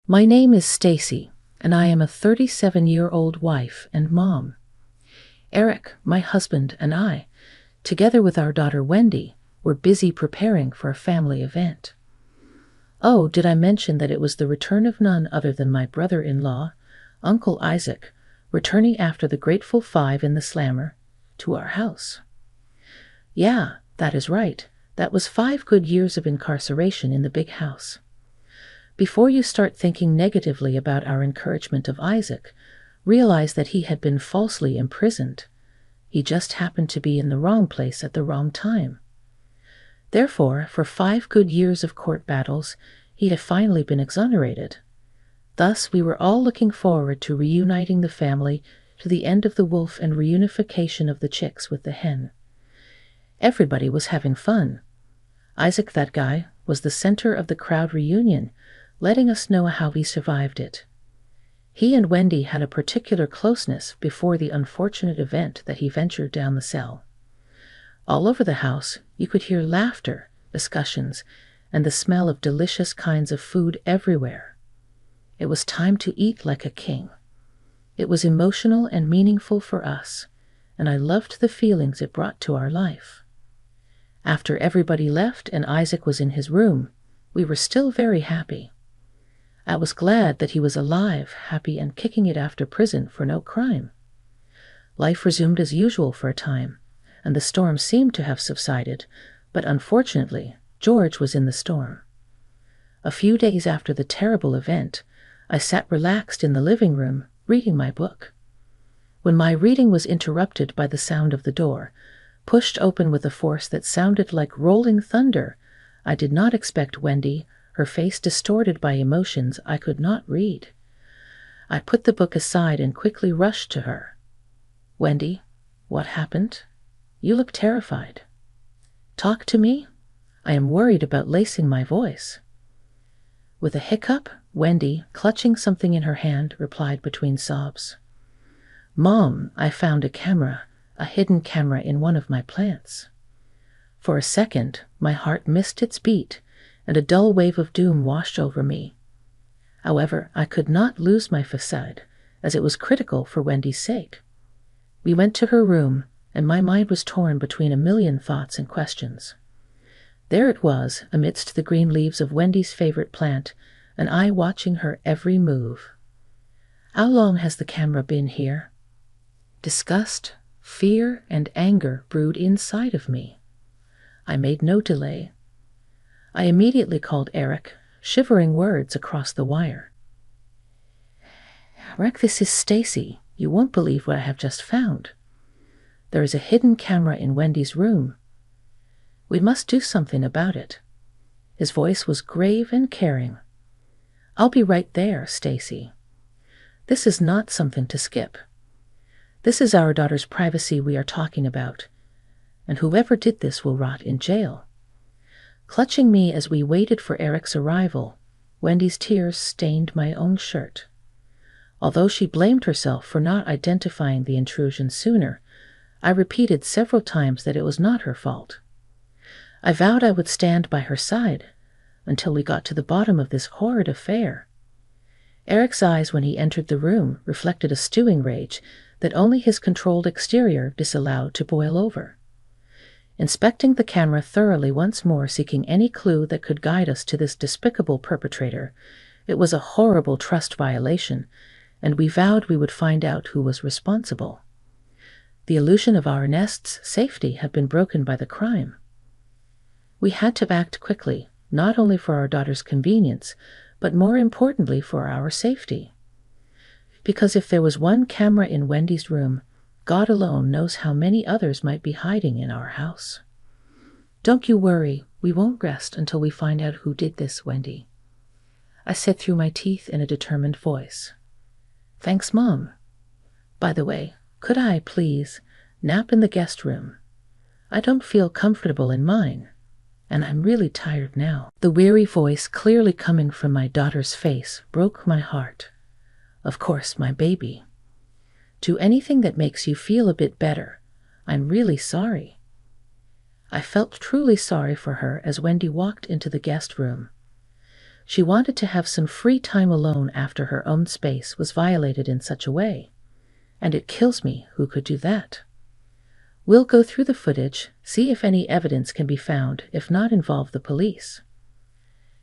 My name is Stacy, and I am a 37-year-old wife and mom. Eric, my husband, and I, together with our daughter Wendy, were busy preparing for a family event. Oh, did I mention that it was the return of none other than my brother-in-law, Uncle Isaac, returning after the Grateful Five in the Slammer, to our house. Yeah, that is right. That was 5 good years of incarceration in the big house. Before you start thinking negatively about our encouragement of Isaac, realize that he had been falsely imprisoned. He just happened to be in the wrong place at the wrong time. Therefore, for 5 good years of court battles, he had finally been exonerated. Thus, we were all looking forward to reuniting the family to the end of the wolf and reunification of the chicks with the hen. Everybody was having fun. Isaac, that guy, was the center of the crowd reunion, letting us know how he survived it. He and Wendy had a particular closeness before the unfortunate event that he ventured down the cell. All over the house, you could hear laughter, discussions, and the smell of delicious kinds of food everywhere. It was time to eat like a king. It was emotional and meaningful for us, and I loved the feelings it brought to our life. After everybody left and Isaac was in his room, we were still very happy. I was glad that he was alive, happy, and kicking it after prison for no crime. Life resumed as usual for a time, and the storm seemed to have subsided, but unfortunately, George was in the storm. A few days after the terrible event, I sat relaxed in the living room, reading my book. When my reading was interrupted by the sound of the door, pushed open with a force that sounded like rolling thunder, I did not expect Wendy, her face distorted by emotions I could not read. I put the book aside and quickly rushed to her. "Wendy, what happened? You look terrified. Talk to me? I am worried about lacing my voice." With a hiccup, Wendy, clutching something in her hand, replied between sobs, "Mom, I found a hidden camera in one of my plants." For a second, my heart missed its beat, and a dull wave of doom washed over me. However, I could not lose my facade, as it was critical for Wendy's sake. We went to her room, and my mind was torn between a million thoughts and questions. There it was, amidst the green leaves of Wendy's favorite plant, and I watching her every move. How long has the camera been here? Disgust, fear, and anger brewed inside of me. I made no delay. I immediately called Eric, shivering words across the wire. "Eric, this is Stacy. You won't believe what I have just found. There is a hidden camera in Wendy's room. We must do something about it." His voice was grave and caring. "I'll be right there, Stacy. This is not something to skip. This is our daughter's privacy we are talking about, and whoever did this will rot in jail." Clutching me as we waited for Eric's arrival, Wendy's tears stained my own shirt. Although she blamed herself for not identifying the intrusion sooner, I repeated several times that it was not her fault. I vowed I would stand by her side until we got to the bottom of this horrid affair. Eric's eyes when he entered the room reflected a stewing rage that only his controlled exterior disallowed to boil over. Inspecting the camera thoroughly once more, seeking any clue that could guide us to this despicable perpetrator, it was a horrible trust violation, and we vowed we would find out who was responsible. The illusion of our nest's safety had been broken by the crime. We had to act quickly, not only for our daughter's convenience, but more importantly for our safety. Because if there was one camera in Wendy's room, God alone knows how many others might be hiding in our house. "Don't you worry, we won't rest until we find out who did this, Wendy," I said through my teeth in a determined voice. "Thanks, Mom. By the way, could I, please, nap in the guest room? I don't feel comfortable in mine, and I'm really tired now." The weary voice clearly coming from my daughter's face broke my heart. Of course, my baby. "Do anything that makes you feel a bit better. I'm really sorry." I felt truly sorry for her as Wendy walked into the guest room. She wanted to have some free time alone after her own space was violated in such a way. And it kills me who could do that. We'll go through the footage, see if any evidence can be found, if not involve the police.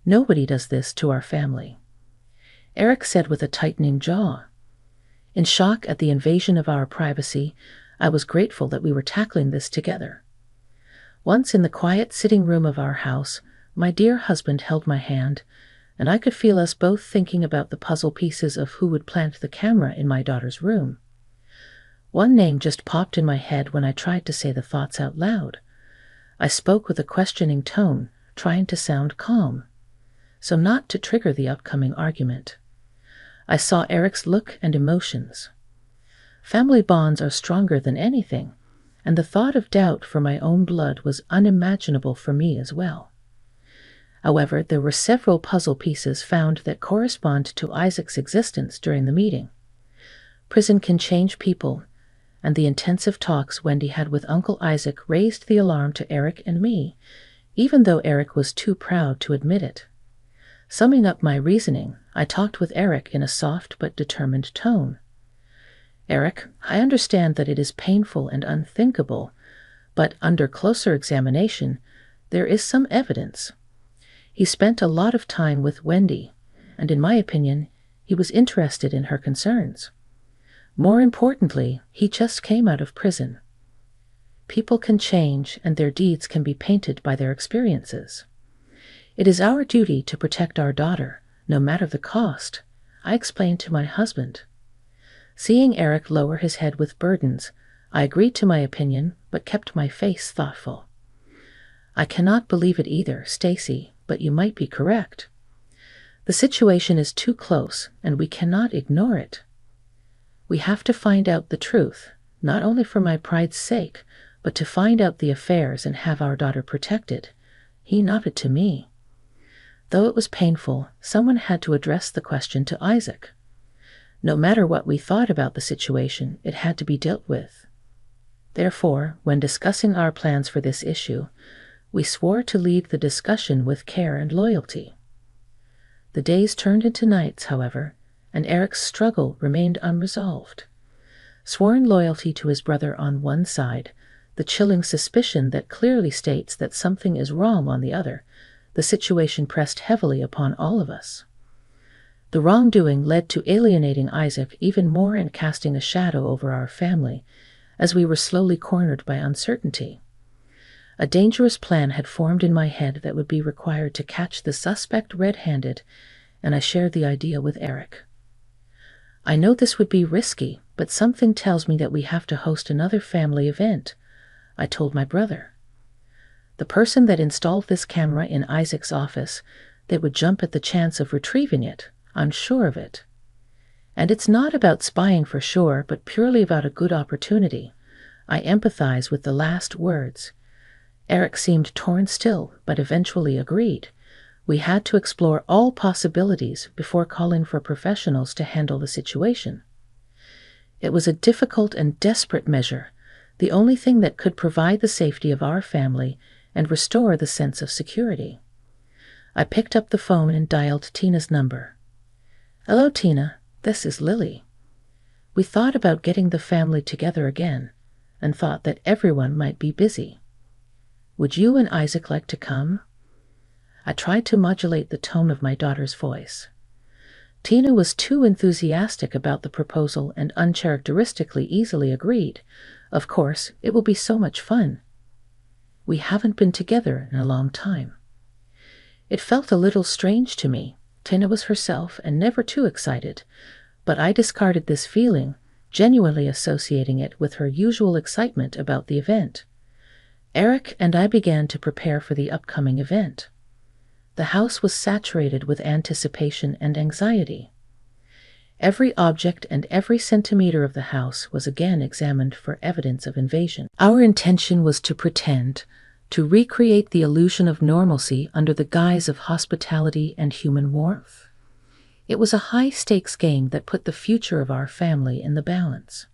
Nobody does this to our family, Eric said with a tightening jaw. In shock at the invasion of our privacy, I was grateful that we were tackling this together. Once in the quiet sitting room of our house, my dear husband held my hand, and I could feel us both thinking about the puzzle pieces of who would plant the camera in my daughter's room. One name just popped in my head when I tried to say the thoughts out loud. I spoke with a questioning tone, trying to sound calm, so not to trigger the upcoming argument. I saw Eric's look and emotions. Family bonds are stronger than anything, and the thought of doubt for my own blood was unimaginable for me as well. However, there were several puzzle pieces found that correspond to Isaac's existence during the meeting. Prison can change people, and the intensive talks Wendy had with Uncle Isaac raised the alarm to Eric and me, even though Eric was too proud to admit it. Summing up my reasoning, I talked with Eric in a soft but determined tone. Eric, I understand that it is painful and unthinkable, but under closer examination, there is some evidence. He spent a lot of time with Wendy, and in my opinion, he was interested in her concerns. More importantly, he just came out of prison. People can change, and their deeds can be painted by their experiences. It is our duty to protect our daughter, no matter the cost, I explained to my husband. Seeing Eric lower his head with burdens, I agreed to my opinion, but kept my face thoughtful. I cannot believe it either, Stacy, but you might be correct. The situation is too close, and we cannot ignore it. We have to find out the truth, not only for my pride's sake, but to find out the affairs and have our daughter protected. He nodded to me. Though it was painful, someone had to address the question to Isaac. No matter what we thought about the situation, it had to be dealt with. Therefore, when discussing our plans for this issue, we swore to lead the discussion with care and loyalty. The days turned into nights, however, and Eric's struggle remained unresolved. Sworn loyalty to his brother on one side, the chilling suspicion that clearly states that something is wrong on the other, the situation pressed heavily upon all of us. The wrongdoing led to alienating Isaac even more and casting a shadow over our family, as we were slowly cornered by uncertainty. A dangerous plan had formed in my head that would be required to catch the suspect red-handed, and I shared the idea with Eric. I know this would be risky, but something tells me that we have to host another family event, I told my brother. The person that installed this camera in Isaac's office, they would jump at the chance of retrieving it, I'm sure of it. And it's not about spying for sure, but purely about a good opportunity. I empathize with the last words. Eric seemed torn still, but eventually agreed. We had to explore all possibilities before calling for professionals to handle the situation. It was a difficult and desperate measure, the only thing that could provide the safety of our family and restore the sense of security. I picked up the phone and dialed Tina's number. "Hello, Tina. This is Lily. We thought about getting the family together again and thought that everyone might be busy. Would you and Isaac like to come?" I tried to modulate the tone of my daughter's voice. Tina was too enthusiastic about the proposal and uncharacteristically easily agreed. Of course, it will be so much fun. We haven't been together in a long time. It felt a little strange to me. Tina was herself and never too excited, but I discarded this feeling, genuinely associating it with her usual excitement about the event. Eric and I began to prepare for the upcoming event. The house was saturated with anticipation and anxiety. Every object and every centimeter of the house was again examined for evidence of invasion. Our intention was to pretend, to recreate the illusion of normalcy under the guise of hospitality and human warmth. It was a high-stakes game that put the future of our family in the balance.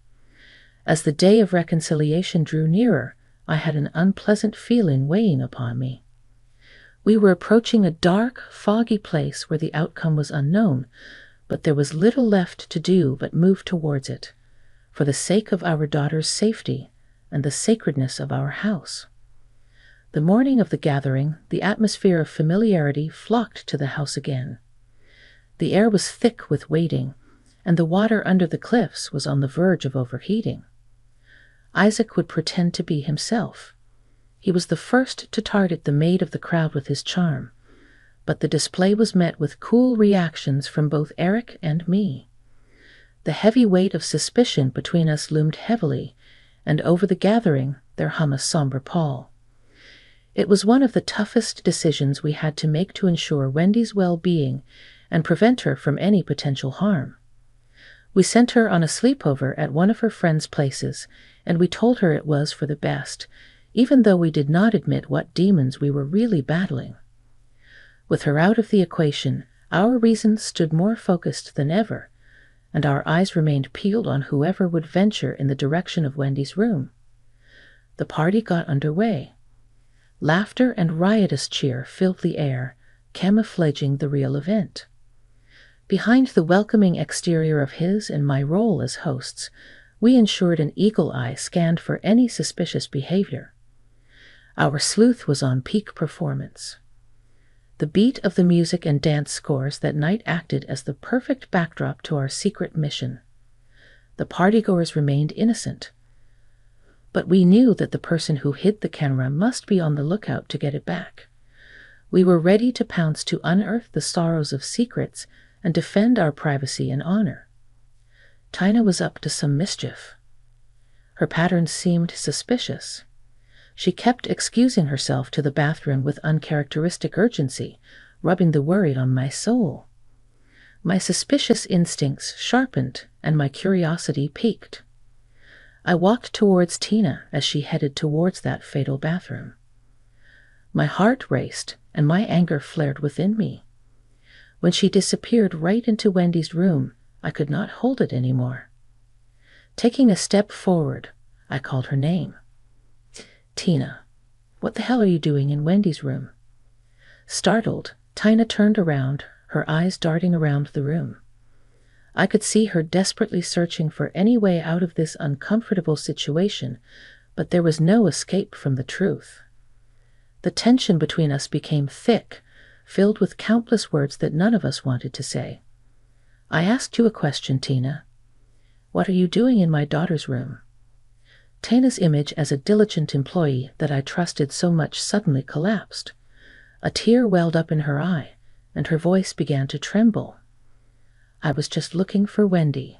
As the day of reconciliation drew nearer, I had an unpleasant feeling weighing upon me. We were approaching a dark, foggy place where the outcome was unknown, but there was little left to do but move towards it, for the sake of our daughter's safety and the sacredness of our house. The morning of the gathering, the atmosphere of familiarity flocked to the house again. The air was thick with waiting, and the water under the cliffs was on the verge of overheating. Isaac would pretend to be himself. He was the first to target the maid of the crowd with his charm, but the display was met with cool reactions from both Eric and me. The heavy weight of suspicion between us loomed heavily, and over the gathering there hung a somber pall. It was one of the toughest decisions we had to make to ensure Wendy's well-being and prevent her from any potential harm. We sent her on a sleepover at one of her friends' places, and we told her it was for the best, even though we did not admit what demons we were really battling. With her out of the equation, our reasons stood more focused than ever, and our eyes remained peeled on whoever would venture in the direction of Wendy's room. The party got underway. Laughter and riotous cheer filled the air, camouflaging the real event. Behind the welcoming exterior of his and my role as hosts, we ensured an eagle eye scanned for any suspicious behavior. Our sleuth was on peak performance. The beat of the music and dance scores that night acted as the perfect backdrop to our secret mission. The partygoers remained innocent, but we knew that the person who hid the camera must be on the lookout to get it back. We were ready to pounce to unearth the sorrows of secrets and defend our privacy and honor. Tina was up to some mischief. Her patterns seemed suspicious. She kept excusing herself to the bathroom with uncharacteristic urgency, rubbing the worry on my soul. My suspicious instincts sharpened and my curiosity piqued. I walked towards Tina as she headed towards that fatal bathroom. My heart raced and my anger flared within me. When she disappeared right into Wendy's room, I could not hold it anymore. Taking a step forward, I called her name. Tina, what the hell are you doing in Wendy's room? Startled, Tina turned around, her eyes darting around the room. I could see her desperately searching for any way out of this uncomfortable situation, but there was no escape from the truth. The tension between us became thick, filled with countless words that none of us wanted to say. I asked you a question, Tina. What are you doing in my daughter's room? Tina's image as a diligent employee that I trusted so much suddenly collapsed. A tear welled up in her eye, and her voice began to tremble. I was just looking for Wendy.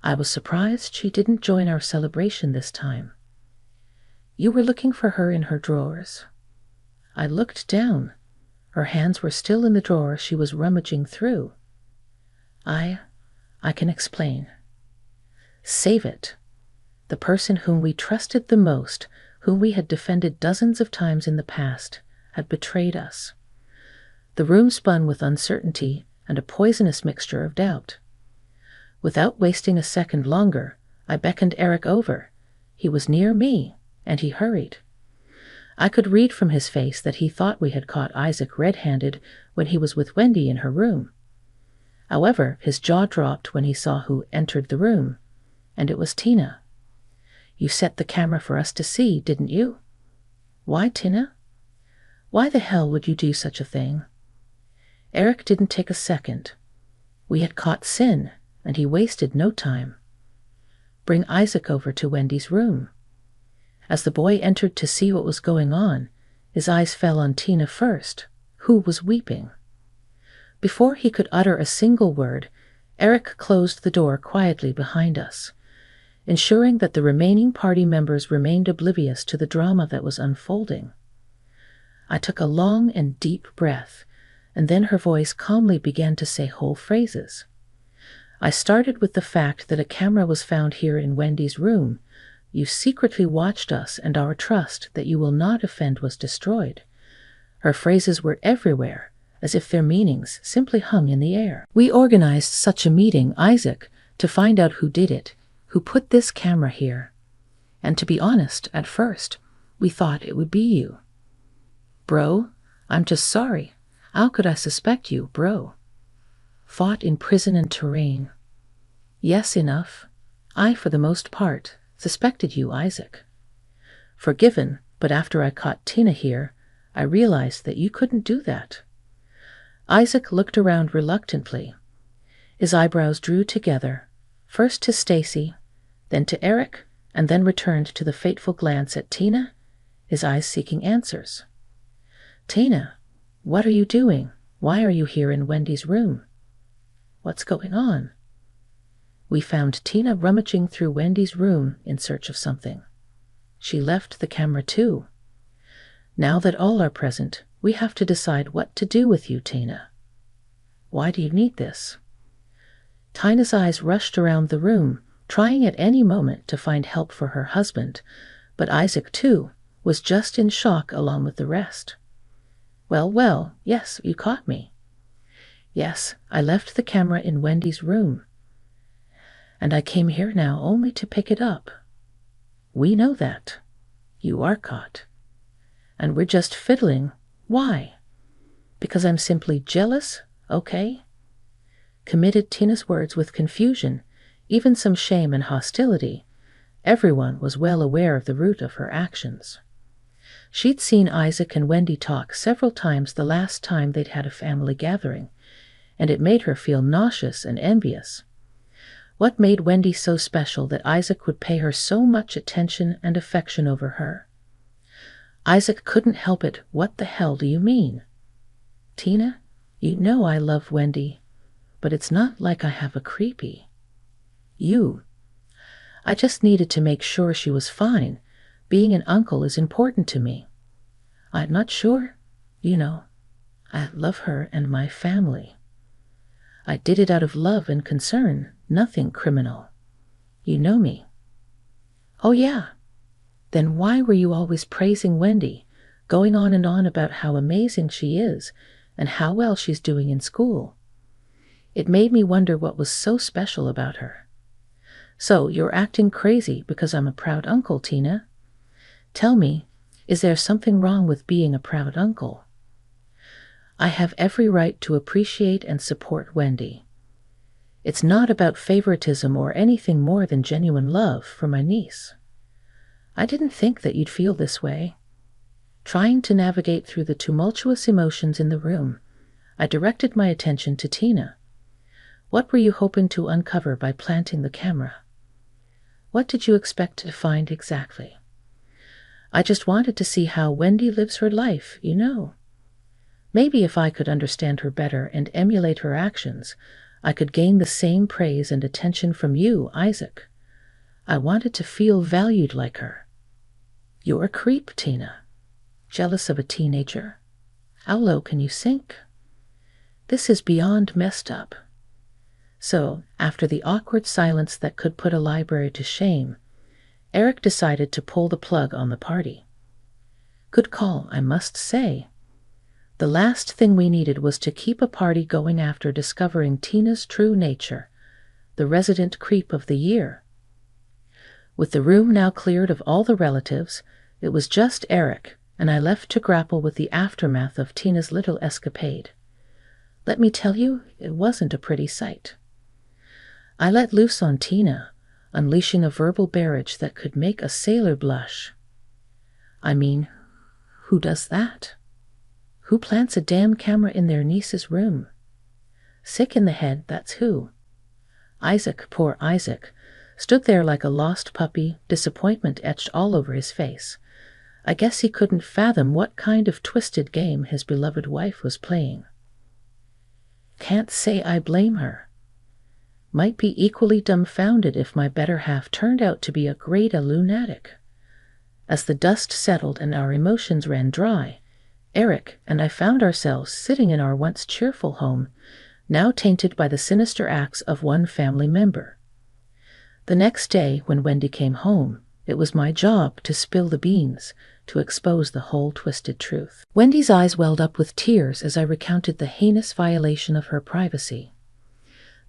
I was surprised she didn't join our celebration this time. You were looking for her in her drawers. I looked down. Her hands were still in the drawer she was rummaging through. I can explain. Save it. The person whom we trusted the most, whom we had defended dozens of times in the past, had betrayed us. The room spun with uncertainty and a poisonous mixture of doubt. Without wasting a second longer, I beckoned Eric over. He was near me, and he hurried. I could read from his face that he thought we had caught Isaac red-handed when he was with Wendy in her room. However, his jaw dropped when he saw who entered the room, and it was Tina. You set the camera for us to see, didn't you? Why, Tina? Why the hell would you do such a thing? Eric didn't take a second. We had caught Sin, and he wasted no time. Bring Isaac over to Wendy's room. As the boy entered to see what was going on, his eyes fell on Tina first, who was weeping. Before he could utter a single word, Eric closed the door quietly behind us, ensuring that the remaining party members remained oblivious to the drama that was unfolding. I took a long and deep breath, and then her voice calmly began to say whole phrases. I started with the fact that a camera was found here in Wendy's room. You secretly watched us, and our trust that you will not offend was destroyed. Her phrases were everywhere, as if their meanings simply hung in the air. We organized such a meeting, Isaac, to find out who did it, who put this camera here. And to be honest, at first, we thought it would be you. Bro, I'm just sorry. How could I suspect you, bro? Fought in prison and terrain. Yes, enough. I, for the most part, suspected you, Isaac. Forgiven, but after I caught Tina here, I realized that you couldn't do that. Isaac looked around reluctantly. His eyebrows drew together, first to Stacy, then to Eric, and then returned to the fateful glance at Tina, his eyes seeking answers. Tina, what are you doing? Why are you here in Wendy's room? What's going on? We found Tina rummaging through Wendy's room in search of something. She left the camera too. Now that all are present, we have to decide what to do with you, Tina. Why do you need this? Tina's eyes rushed around the room, trying at any moment to find help for her husband, but Isaac, too, was just in shock along with the rest. Well, yes, you caught me. Yes, I left the camera in Wendy's room. And I came here now only to pick it up. We know that. You are caught. And we're just fiddling. Why? Because I'm simply jealous, okay? Committed Tina's words with confusion, even some shame and hostility. Everyone was well aware of the root of her actions. She'd seen Isaac and Wendy talk several times the last time they'd had a family gathering, and it made her feel nauseous and envious. What made Wendy so special that Isaac would pay her so much attention and affection over her? Isaac couldn't help it. What the hell do you mean? Tina, you know I love Wendy, but it's not like I have a creepy. I just needed to make sure she was fine. Being an uncle is important to me. I'm not sure. I love her and my family. I did it out of love and concern, nothing criminal. You know me. Oh, yeah. Then why were you always praising Wendy, going on and on about how amazing she is and how well she's doing in school? It made me wonder what was so special about her. So you're acting crazy because I'm a proud uncle, Tina? Tell me, is there something wrong with being a proud uncle? I have every right to appreciate and support Wendy. It's not about favoritism or anything more than genuine love for my niece. I didn't think that you'd feel this way. Trying to navigate through the tumultuous emotions in the room, I directed my attention to Tina. What were you hoping to uncover by planting the camera? What did you expect to find exactly? I just wanted to see how Wendy lives her life, Maybe if I could understand her better and emulate her actions, I could gain the same praise and attention from you, Isaac. I wanted to feel valued like her. You're a creep, Tina. Jealous of a teenager? How low can you sink? This is beyond messed up. So, after the awkward silence that could put a library to shame, Eric decided to pull the plug on the party. Good call, I must say. The last thing we needed was to keep a party going after discovering Tina's true nature, the resident creep of the year. With the room now cleared of all the relatives, it was just Eric, and I left to grapple with the aftermath of Tina's little escapade. Let me tell you, it wasn't a pretty sight. I let loose on Tina, unleashing a verbal barrage that could make a sailor blush. I mean, who does that? Who plants a damn camera in their niece's room? Sick in the head, that's who. Isaac, poor Isaac, stood there like a lost puppy, disappointment etched all over his face. I guess he couldn't fathom what kind of twisted game his beloved wife was playing. Can't say I blame her. Might be equally dumbfounded if my better half turned out to be a great lunatic. As the dust settled and our emotions ran dry, Eric and I found ourselves sitting in our once cheerful home, now tainted by the sinister acts of one family member. The next day, when Wendy came home, it was my job to spill the beans, to expose the whole twisted truth. Wendy's eyes welled up with tears as I recounted the heinous violation of her privacy.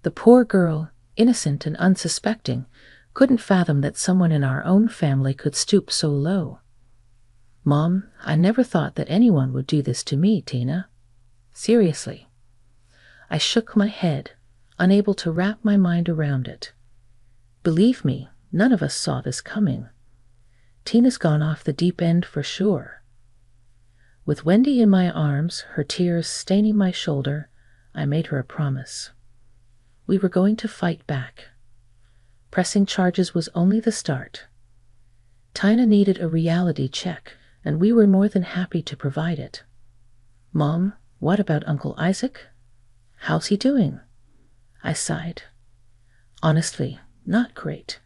The poor girl, innocent and unsuspecting, couldn't fathom that someone in our own family could stoop so low. Mom, I never thought that anyone would do this to me, Tina. Seriously. I shook my head, unable to wrap my mind around it. Believe me, none of us saw this coming. Tina's gone off the deep end for sure. With Wendy in my arms, her tears staining my shoulder, I made her a promise. We were going to fight back. Pressing charges was only the start. Tina needed a reality check, and we were more than happy to provide it. Mom, what about Uncle Isaac? How's he doing? I sighed. Honestly, not great.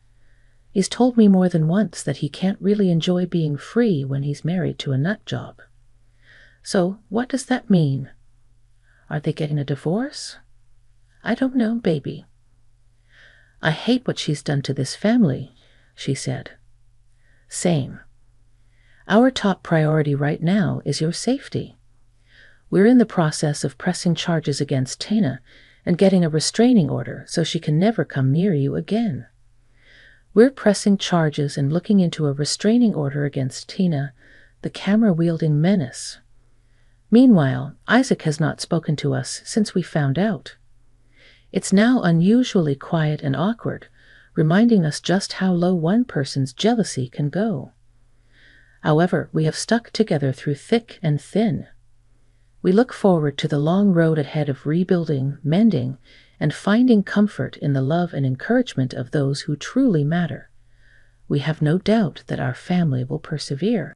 He's told me more than once that he can't really enjoy being free when he's married to a nut job. So, what does that mean? Are they getting a divorce? I don't know, baby. I hate what she's done to this family, she said. Same. Our top priority right now is your safety. We're in the process of pressing charges against Tina and getting a restraining order so she can never come near you again. We're pressing charges and looking into a restraining order against Tina, the camera-wielding menace. Meanwhile, Isaac has not spoken to us since we found out. It's now unusually quiet and awkward, reminding us just how low one person's jealousy can go. However, we have stuck together through thick and thin. We look forward to the long road ahead of rebuilding, mending, and finding comfort in the love and encouragement of those who truly matter. We have no doubt that our family will persevere.